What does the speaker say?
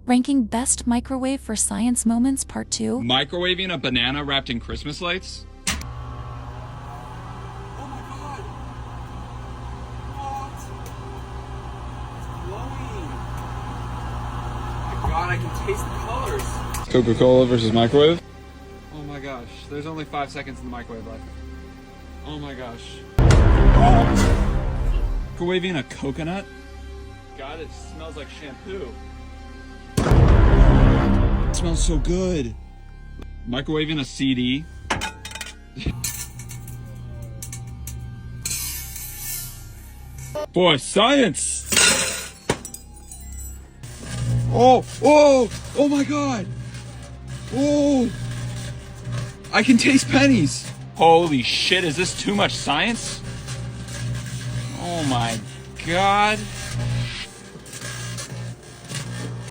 Ranking Best Microwave for Science Moments Part 2. Microwaving a banana wrapped in Christmas lights? Oh my god! What? It's glowing! Oh my god, I can taste the colors! Coca-Cola versus microwave? Oh my gosh, there's only 5 seconds in the microwave left. Oh my gosh. Microwaving a coconut? God, it smells like shampoo. It smells so good. Microwaving a CD? Boy, science! Oh my god! Oh! I can taste pennies! Holy shit, is this too much science? Oh my god.